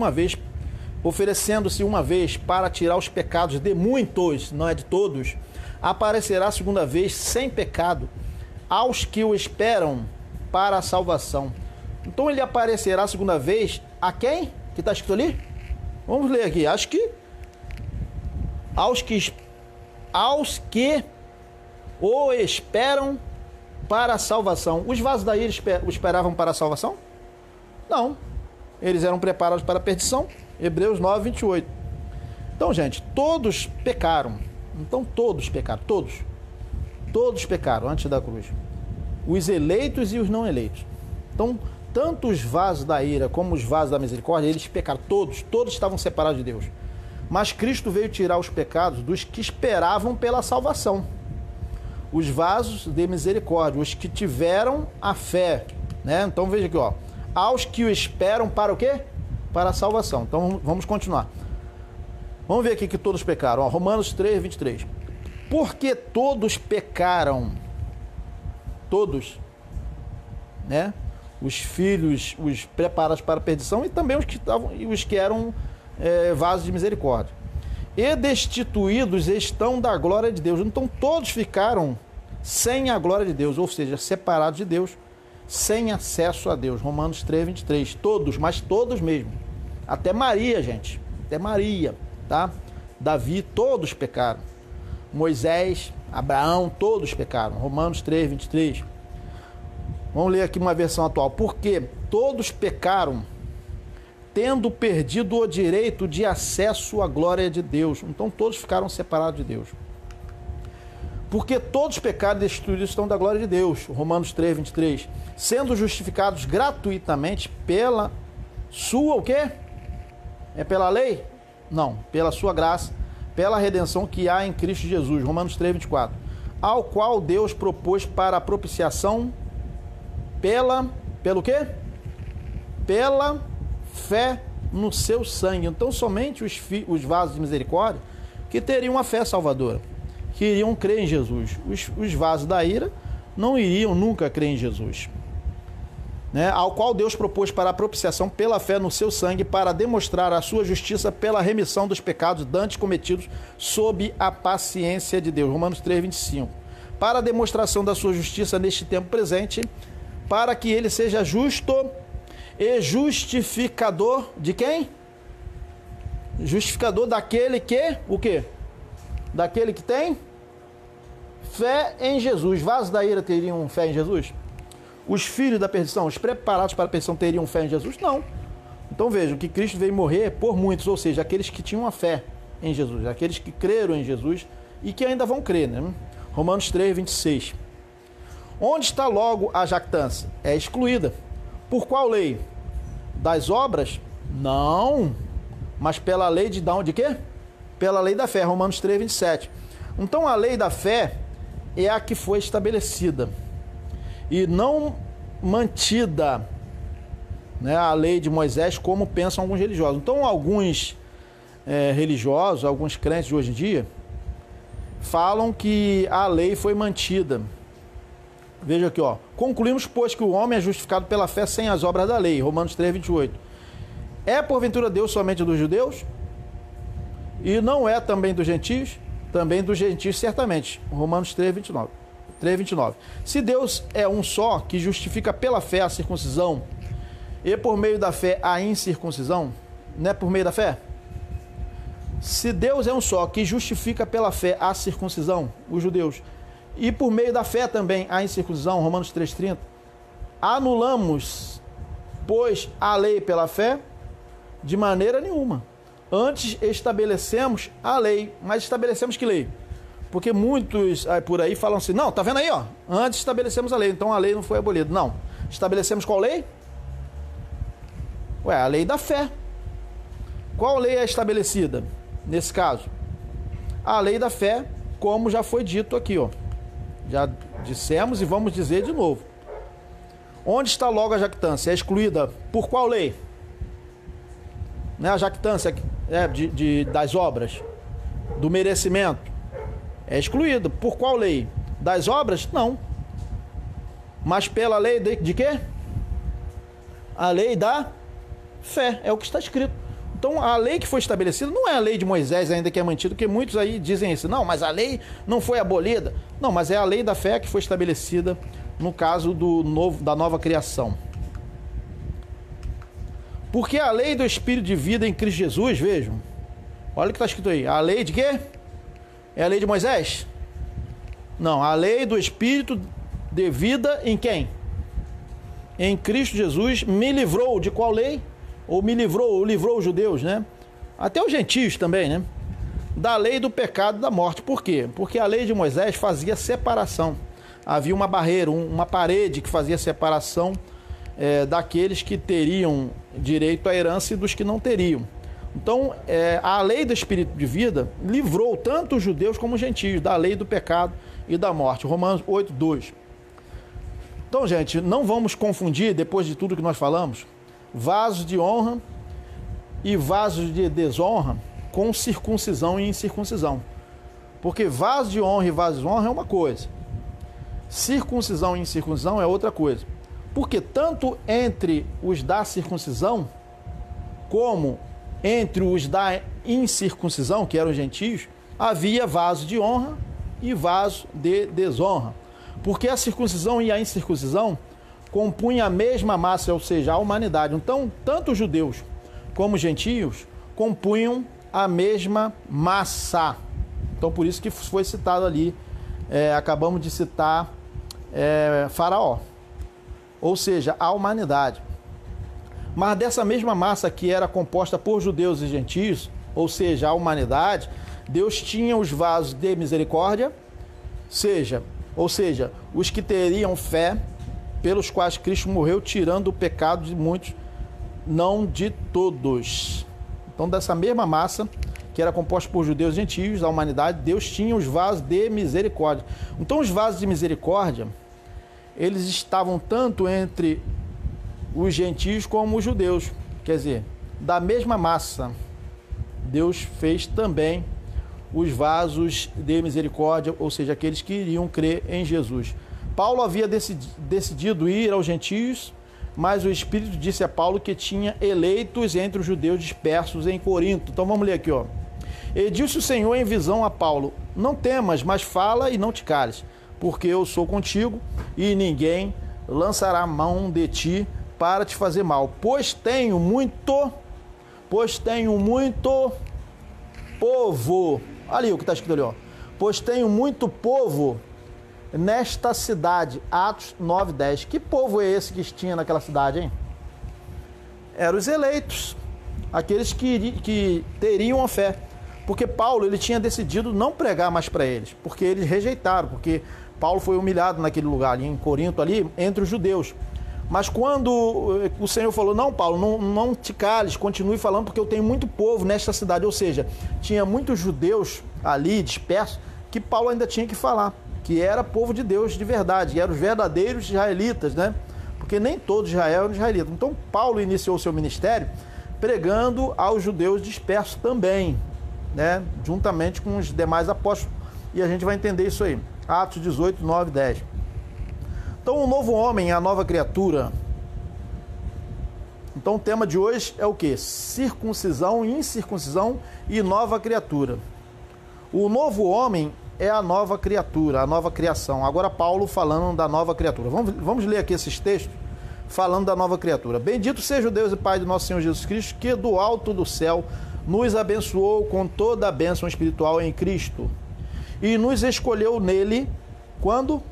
uma vez para tirar os pecados de muitos, não é de todos, aparecerá a segunda vez sem pecado aos que o esperam para a salvação. Então ele aparecerá a segunda vez a quem? Que está escrito ali? Vamos ler aqui. Acho que aos que o esperam para a salvação. Os vasos da ira o esperavam para a salvação? Não. Eles eram preparados para a perdição. Hebreus 9:28. Então, gente, todos pecaram. Então todos pecaram, todos pecaram antes da cruz, os eleitos e os não eleitos. Então tanto os vasos da ira como os vasos da misericórdia, eles pecaram, todos estavam separados de Deus. Mas Cristo veio tirar os pecados dos que esperavam pela salvação, os vasos de misericórdia, os que tiveram a fé, né? Então veja aqui, ó, aos que o esperam para o quê? Para a salvação. Então vamos continuar. Vamos ver aqui que todos pecaram. Ó, Romanos 3:23. Porque todos pecaram. Todos. Né? Os filhos, os preparados para a perdição e também os que eram vasos de misericórdia. E destituídos estão da glória de Deus. Então todos ficaram sem a glória de Deus, ou seja, separados de Deus. sem acesso a Deus. Romanos 3, 23. Todos, mas todos mesmo. Até Maria, gente. Até Maria, tá? Davi, todos pecaram. Moisés, Abraão, todos pecaram. Romanos 3, 23. Vamos ler aqui uma versão atual. Porque todos pecaram, tendo perdido o direito de acesso à glória de Deus. Então todos ficaram separados de Deus. Porque todos pecaram e destituídos estão da glória de Deus. Romanos 3, 23. Sendo justificados gratuitamente pela sua, o quê? É pela lei? Não, pela sua graça, pela redenção que há em Cristo Jesus. Romanos 3, 24. Ao qual Deus propôs para a propiciação pelo quê? Pela fé no seu sangue. Então somente os vasos de misericórdia que teriam a fé salvadora, que iriam crer em Jesus. Os vasos da ira não iriam nunca crer em Jesus, né? Ao qual Deus propôs para a propiciação pela fé no seu sangue, para demonstrar a sua justiça pela remissão dos pecados dantes cometidos sob a paciência de Deus. Romanos 3, 25. Para a demonstração da sua justiça neste tempo presente, para que ele seja justo e justificador de quem? Justificador daquele que, o quê? Daquele que tem fé em Jesus. Vasos da ira teriam fé em Jesus? Os filhos da perdição, os preparados para a perdição, teriam fé em Jesus? Não. Então vejam que Cristo veio morrer por muitos, ou seja, aqueles que tinham a fé em Jesus, aqueles que creram em Jesus e que ainda vão crer, né? Romanos 3, 26. Onde está logo a jactância? É excluída. Por qual lei? Das obras? Não. Mas pela lei de quê? Pela lei da fé. Romanos 3, 27. Então a lei da fé é a que foi estabelecida e não mantida, né, a lei de Moisés, como pensam alguns religiosos. Então alguns religiosos, alguns crentes de hoje em dia, falam que a lei foi mantida. Veja aqui, ó. Concluímos, pois, que o homem é justificado pela fé sem as obras da lei. Romanos 3, 28. É porventura Deus somente dos judeus? E não é também dos gentios? Também dos gentios, certamente. Romanos 3, 29. 3, 29. Se Deus é um só, que justifica pela fé a circuncisão, e por meio da fé a incircuncisão, não é por meio da fé? Se Deus é um só, que justifica pela fé a circuncisão, os judeus, e por meio da fé também a incircuncisão, Romanos 3,30, anulamos, pois, a lei pela fé? De maneira nenhuma. Antes estabelecemos a lei. Mas estabelecemos que lei? Porque muitos por aí falam assim, não, tá vendo aí, ó? Antes estabelecemos a lei, então a lei não foi abolida. Não. Estabelecemos qual lei? Ué, a lei da fé. Qual lei é estabelecida nesse caso? A lei da fé, como já foi dito aqui, ó. Já dissemos e vamos dizer de novo. Onde está logo a jactância? É excluída por qual lei? Né? A jactância das obras, do merecimento, é excluída. Por qual lei? Das obras? Não. Mas pela lei de quê? A lei da fé, é o que está escrito. Então a lei que foi estabelecida não é a lei de Moisés ainda que é mantida, porque muitos aí dizem isso. Não, mas a lei não foi abolida. Não, mas é a lei da fé que foi estabelecida no caso da nova criação. Porque a lei do Espírito de vida em Cristo Jesus, vejam, olha o que está escrito aí. A lei de quê? É a lei de Moisés? Não, a lei do Espírito de vida em quem? Em Cristo Jesus me livrou de qual lei? Ou me livrou os judeus, né? Até os gentios também, né? Da lei do pecado e da morte. Por quê? Porque a lei de Moisés fazia separação. Havia uma barreira, uma parede que fazia separação daqueles que teriam direito à herança e dos que não teriam. Então, a lei do Espírito de vida livrou tanto os judeus como os gentios da lei do pecado e da morte. Romanos 8, 2. Então, gente, não vamos confundir, depois de tudo que nós falamos, vasos de honra e vasos de desonra com circuncisão e incircuncisão. Porque vaso de honra e vaso de desonra é uma coisa. Circuncisão e incircuncisão é outra coisa. Porque tanto entre os da circuncisão como entre os da incircuncisão, que eram os gentios, havia vaso de honra e vaso de desonra. Porque a circuncisão e a incircuncisão compunha a mesma massa, ou seja, a humanidade. Então, tanto os judeus como os gentios compunham a mesma massa. Então, por isso que foi citado ali, acabamos de citar Faraó, ou seja, a humanidade. Mas dessa mesma massa que era composta por judeus e gentios, ou seja, a humanidade, Deus tinha os vasos de misericórdia, ou seja, os que teriam fé, pelos quais Cristo morreu, tirando o pecado de muitos, não de todos. Então, dessa mesma massa, que era composta por judeus e gentios, a humanidade, Deus tinha os vasos de misericórdia. Então, os vasos de misericórdia, eles estavam tanto entre os gentios como os judeus. Quer dizer, da mesma massa, Deus fez também os vasos de misericórdia, ou seja, aqueles que iriam crer em Jesus. Paulo havia decidido ir aos gentios, mas o Espírito disse a Paulo que tinha eleitos entre os judeus dispersos em Corinto. Então vamos ler aqui, ó. E disse o Senhor em visão a Paulo: não temas, mas fala e não te cales, porque eu sou contigo e ninguém lançará mão de ti para te fazer mal. Pois tenho muito povo. Ali o que está escrito ali, ó. Pois tenho muito povo nesta cidade. Atos 9:10. Que povo é esse que tinha naquela cidade, hein? Eram os eleitos, aqueles que teriam a fé. Porque Paulo, ele tinha decidido não pregar mais para eles, porque eles rejeitaram, porque Paulo foi humilhado naquele lugar, ali em Corinto, ali entre os judeus. Mas quando o Senhor falou: não, Paulo, não te cales, continue falando, porque eu tenho muito povo nesta cidade. Ou seja, tinha muitos judeus ali dispersos que Paulo ainda tinha que falar, que era povo de Deus de verdade, que eram os verdadeiros israelitas, né? Porque nem todo Israel era israelita. Então Paulo iniciou seu ministério pregando aos judeus dispersos também, né? Juntamente com os demais apóstolos. E a gente vai entender isso aí. Atos 18, 9, 10. Então, o novo homem, a nova criatura. Então, o tema de hoje é o quê? Circuncisão, incircuncisão e nova criatura. O novo homem é a nova criatura, a nova criação. Agora, Paulo falando da nova criatura. Vamos ler aqui esses textos falando da nova criatura. Bendito seja o Deus e Pai de nosso Senhor Jesus Cristo, que do alto do céu nos abençoou com toda a bênção espiritual em Cristo e nos escolheu nele, quando?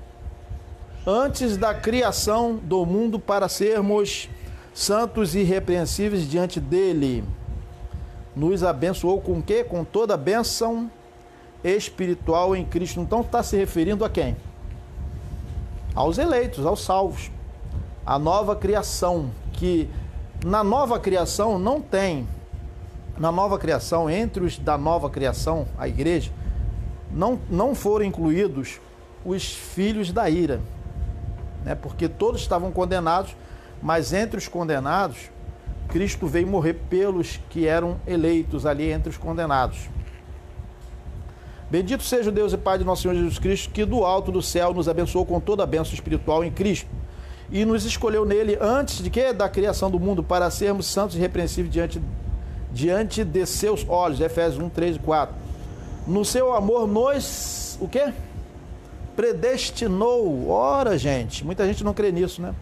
Antes da criação do mundo, para sermos santos e irrepreensíveis diante dele. Nos abençoou com o quê? Com toda a bênção espiritual em Cristo. Então está se referindo a quem? Aos eleitos, aos salvos. A nova criação, que na nova criação não tem, na nova criação, entre os da nova criação, a igreja, não foram incluídos os filhos da ira, né? Porque todos estavam condenados, mas entre os condenados, Cristo veio morrer pelos que eram eleitos ali entre os condenados. Bendito seja o Deus e Pai de nosso Senhor Jesus Cristo, que do alto do céu nos abençoou com toda a bênção espiritual em Cristo e nos escolheu nele antes de quê? Da criação do mundo, para sermos santos e irrepreensíveis diante de seus olhos. Efésios 1, 3 e 4. No seu amor nos, o quê? Predestinou. Ora, gente, muita gente não crê nisso, né?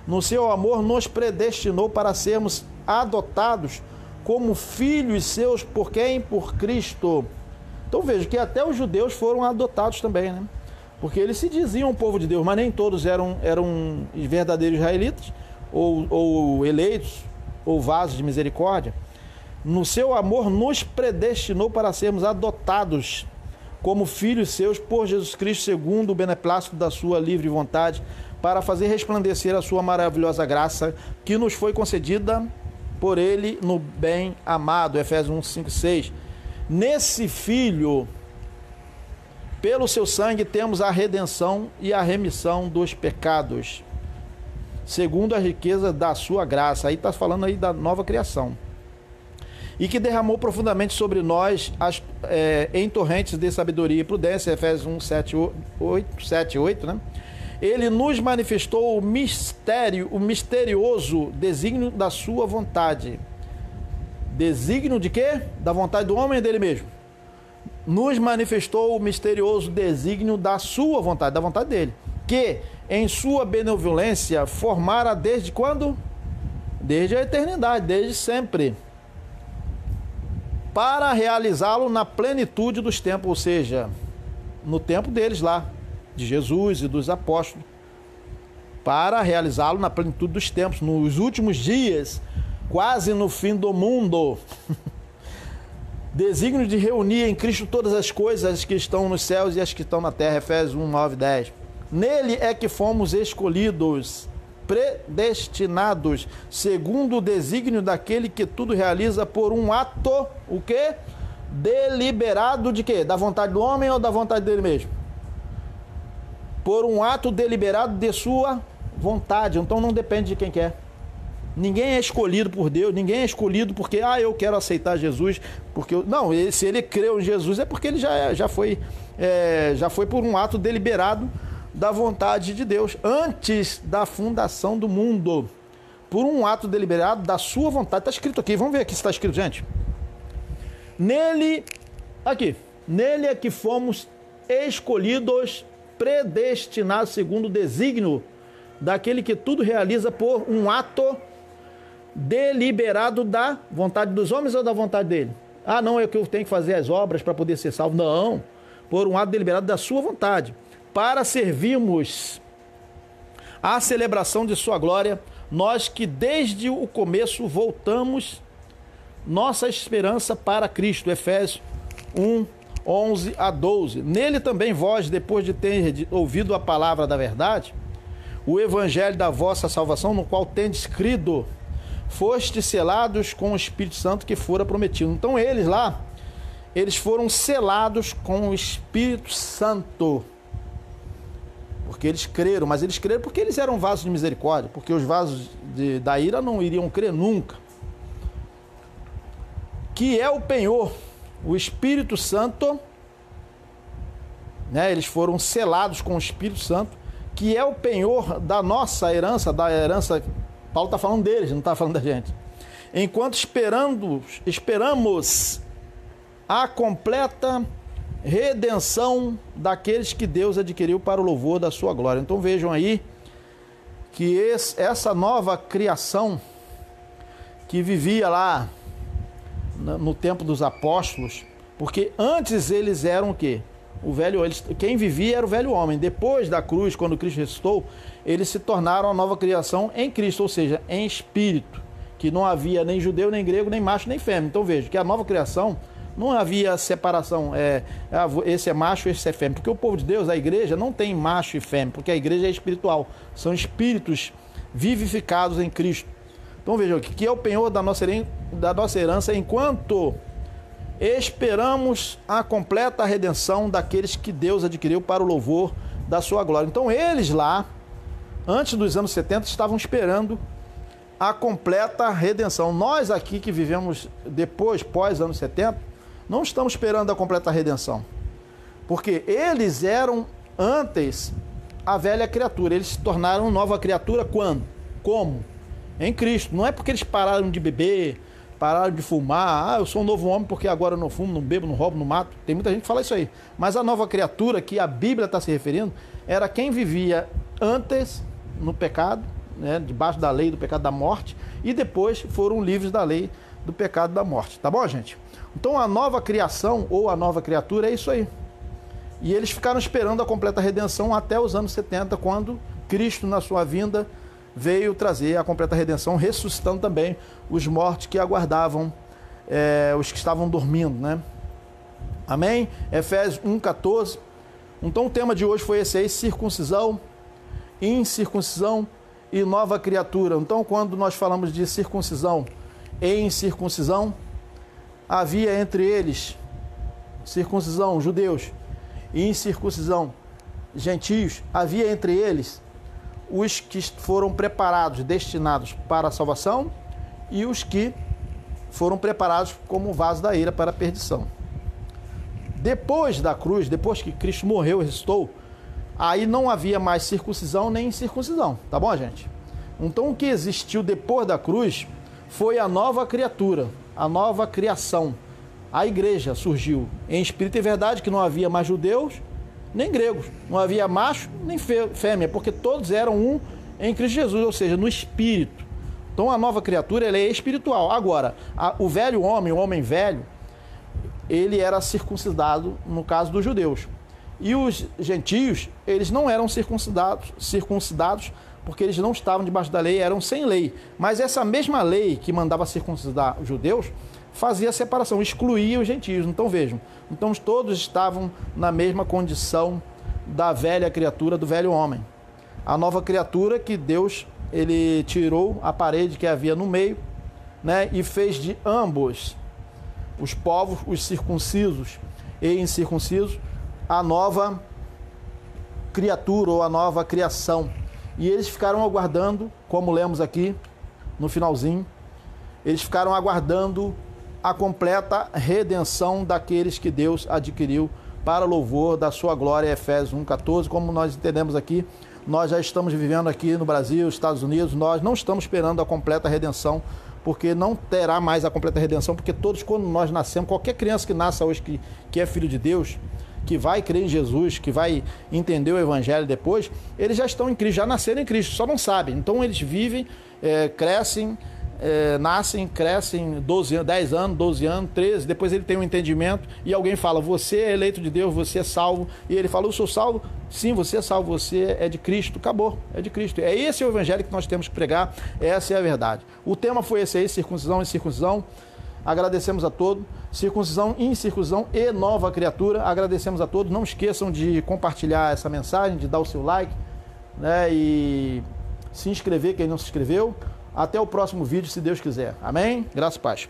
No seu amor nos predestinou para sermos adotados como filhos seus. Por quem? Por Cristo. Então veja que até os judeus foram adotados também, né? Porque eles se diziam povo de Deus, mas nem todos eram verdadeiros israelitas, ou eleitos, ou vasos de misericórdia. No seu amor nos predestinou para sermos adotados como filhos seus por Jesus Cristo, segundo o beneplácito da sua livre vontade, para fazer resplandecer a sua maravilhosa graça, que nos foi concedida por ele no bem amado. Efésios 1, 5 e 6. Nesse Filho, pelo seu sangue, temos a redenção e a remissão dos pecados, segundo a riqueza da sua graça. Aí está falando aí da nova criação. E que derramou profundamente sobre nós em torrentes de sabedoria e prudência. Efésios 1, 7 e 8, né? Ele nos manifestou o misterioso desígnio da sua vontade. Desígnio de quê? Da vontade do homem e dele mesmo. Nos manifestou o misterioso desígnio da sua vontade, da vontade dele, que em sua benevolência, formara desde quando? Desde a eternidade, desde sempre, para realizá-lo na plenitude dos tempos, ou seja, no tempo deles lá, de Jesus e dos apóstolos, para realizá-lo na plenitude dos tempos, nos últimos dias, quase no fim do mundo. Desígnio de reunir em Cristo todas as coisas, as que estão nos céus e as que estão na terra. Efésios 1, 9, 10. Nele é que fomos escolhidos, predestinados, segundo o desígnio daquele que tudo realiza por um ato, o quê? Deliberado de quê? Da vontade do homem ou da vontade dele mesmo? Por um ato deliberado de sua vontade. Então não depende de quem quer. Ninguém é escolhido por Deus, ninguém é escolhido porque, eu quero aceitar Jesus, porque não, se ele creu em Jesus é porque ele já foi por um ato deliberado da vontade de Deus, antes da fundação do mundo, por um ato deliberado da sua vontade. Está escrito aqui, vamos ver aqui se está escrito, gente. Nele é que fomos escolhidos, predestinados segundo o desígnio daquele que tudo realiza por um ato deliberado da vontade dos homens ou da vontade dele? Não, é que eu tenho que fazer as obras para poder ser salvo. Não, por um ato deliberado da sua vontade, para servirmos à celebração de sua glória, nós que desde o começo voltamos nossa esperança para Cristo. Efésios 1, 11 a 12. Nele também vós, depois de ter ouvido a palavra da verdade, o evangelho da vossa salvação, no qual tendes crido, foste selados com o Espírito Santo que fora prometido. Então eles foram selados com o Espírito Santo, porque eles creram, mas eles creram porque eles eram vasos de misericórdia, porque os vasos da ira não iriam crer nunca. Que é o penhor, o Espírito Santo, né? Eles foram selados com o Espírito Santo, que é o penhor da nossa herança, Paulo está falando deles, não está falando da gente. Enquanto esperamos a completa redenção daqueles que Deus adquiriu para o louvor da sua glória. Então vejam aí que essa nova criação que vivia lá no tempo dos apóstolos, porque antes eles eram o quê? Quem vivia era o velho homem. Depois da cruz, quando Cristo ressuscitou, eles se tornaram a nova criação em Cristo, ou seja, em espírito, que não havia nem judeu, nem grego, nem macho, nem fêmea. Então veja que a nova criação não havia separação, esse é macho, esse é fêmea, porque o povo de Deus, a igreja, não tem macho e fêmea, porque a igreja é espiritual, são espíritos vivificados em Cristo. Então vejam que é o penhor da nossa herança, enquanto esperamos a completa redenção daqueles que Deus adquiriu para o louvor da sua glória. Então eles lá, antes dos anos 70, estavam esperando a completa redenção. Nós aqui que vivemos depois, pós anos 70, não estamos esperando a completa redenção. Porque eles eram antes a velha criatura. Eles se tornaram nova criatura quando? Como? Em Cristo. Não é porque eles pararam de beber, pararam de fumar. Eu sou um novo homem porque agora eu não fumo, não bebo, não roubo, não mato. Tem muita gente que fala isso aí. Mas a nova criatura que a Bíblia está se referindo era quem vivia antes no pecado, né, debaixo da lei do pecado da morte, e depois foram livres da lei do pecado da morte. Tá bom, gente? Então a nova criação ou a nova criatura é isso aí. E eles ficaram esperando a completa redenção até os anos 70, quando Cristo, na sua vinda, veio trazer a completa redenção, ressuscitando também os mortos que aguardavam, os que estavam dormindo, né? Amém? Efésios 1,14. Então o tema de hoje foi esse aí: circuncisão, incircuncisão e nova criatura. Então quando nós falamos de circuncisão e incircuncisão, havia entre eles circuncisão, judeus, e incircuncisão, gentios. Havia entre eles os que foram preparados, destinados para a salvação, e os que foram preparados como vaso da ira para a perdição. Depois da cruz, depois que Cristo morreu e ressuscitou, aí não havia mais circuncisão nem incircuncisão, tá bom, gente? Então o que existiu depois da cruz foi a nova criatura, a nova criação. A igreja surgiu em espírito e verdade, que não havia mais judeus nem gregos. Não havia macho nem fêmea, porque todos eram um em Cristo Jesus, ou seja, no Espírito. Então a nova criatura ela é espiritual. Agora, o velho homem, o homem velho, ele era circuncidado no caso dos judeus. E os gentios, eles não eram circuncidados porque eles não estavam debaixo da lei, eram sem lei. Mas essa mesma lei que mandava circuncidar os judeus fazia a separação, excluía os gentios. Então vejam, então todos estavam na mesma condição da velha criatura, do velho homem. A nova criatura que Deus ele tirou a parede que havia no meio, né, e fez de ambos os povos, os circuncisos e incircuncisos, a nova criatura ou a nova criação. E eles ficaram aguardando, como lemos aqui no finalzinho, eles ficaram aguardando a completa redenção daqueles que Deus adquiriu para louvor da sua glória, Efésios 1,14, como nós entendemos aqui. Nós já estamos vivendo aqui no Brasil, Estados Unidos, nós não estamos esperando a completa redenção, porque não terá mais a completa redenção, porque todos, quando nós nascemos, qualquer criança que nasça hoje que é filho de Deus, que vai crer em Jesus, que vai entender o Evangelho depois, eles já estão em Cristo, já nasceram em Cristo, só não sabem. Então eles vivem, crescem, nascem, crescem 10 anos, 12 anos, 13, depois ele tem um entendimento e alguém fala, você é eleito de Deus, você é salvo, e ele fala, eu sou salvo, sim, você é salvo, você é de Cristo, acabou, é de Cristo. É esse o Evangelho que nós temos que pregar, essa é a verdade. O tema foi esse aí, circuncisão e incircuncisão. Agradecemos a todos, circuncisão, incircuncisão e nova criatura. Agradecemos a todos, não esqueçam de compartilhar essa mensagem, de dar o seu like, né, e se inscrever quem não se inscreveu. Até o próximo vídeo, se Deus quiser. Amém? Graças e paz.